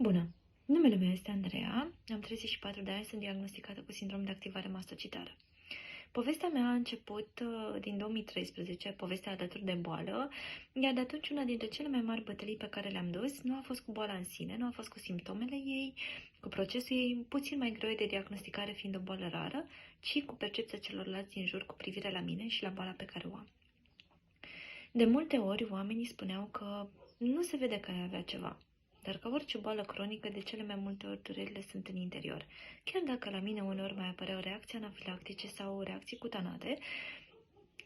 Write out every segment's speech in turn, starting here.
Bună! Numele meu este Andreea, am 34 de ani, sunt diagnosticată cu sindrom de activare mastocitară. Povestea mea a început din 2013, povestea alături de boală, iar de atunci una dintre cele mai mari bătălii pe care le-am dus nu a fost cu boala în sine, nu a fost cu simptomele ei, cu procesul ei puțin mai greu de diagnosticare fiind o boală rară, ci cu percepția celorlalți din jur cu privire la mine și la boala pe care o am. De multe ori oamenii spuneau că nu se vede că ai avea ceva, dar ca orice boală cronică, de cele mai multe ori durerile sunt în interior. Chiar dacă la mine uneori mai apăreau reacții anafilactice sau reacții cutanate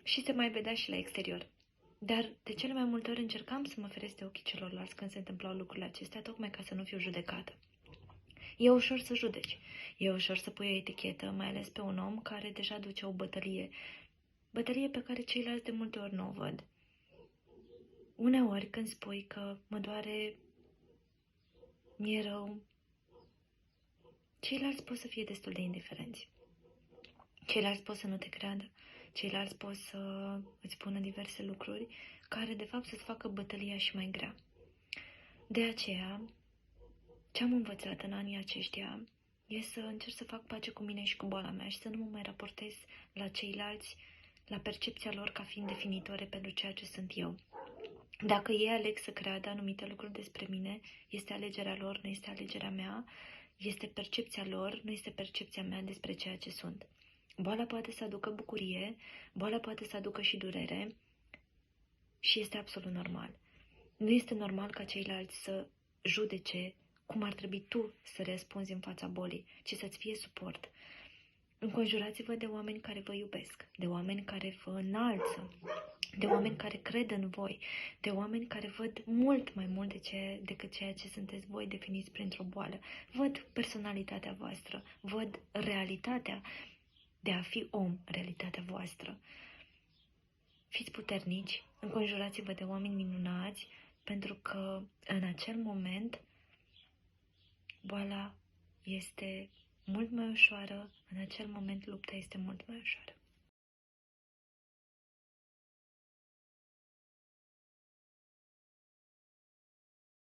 și se mai vedea și la exterior. Dar de cele mai multe ori încercam să mă feresc de ochii celorlalți când se întâmplau lucrurile acestea, tocmai ca să nu fiu judecată. E ușor să judeci, e ușor să pui o etichetă, mai ales pe un om care deja duce o bătălie pe care ceilalți de multe ori nu o văd. Uneori când spui că mă doare, mi-e rău, ceilalți pot să fie destul de indiferenți. Ceilalți pot să nu te creadă, ceilalți pot să îți spună diverse lucruri care de fapt să-ți facă bătălia și mai grea. De aceea, ce am învățat în anii aceștia e să încerc să fac pace cu mine și cu boala mea și să nu mă mai raportez la ceilalți, la percepția lor ca fiind definitoare pentru ceea ce sunt eu. Dacă ei aleg să creadă anumite lucruri despre mine, este alegerea lor, nu este alegerea mea, este percepția lor, nu este percepția mea despre ceea ce sunt. Boala poate să aducă bucurie, boala poate să aducă și durere și este absolut normal. Nu este normal ca ceilalți să judece cum ar trebui tu să răspunzi în fața bolii, ci să-ți fie suport. Înconjurați-vă de oameni care vă iubesc, de oameni care vă înalță, de oameni care cred în voi, de oameni care văd mult mai mult decât ceea ce sunteți voi definiți printr-o boală. Văd personalitatea voastră, văd realitatea de a fi om, realitatea voastră. Fiți puternici, înconjurați-vă de oameni minunați, pentru că în acel moment boala este mult mai ușoară, în acel moment lupta este mult mai ușoară.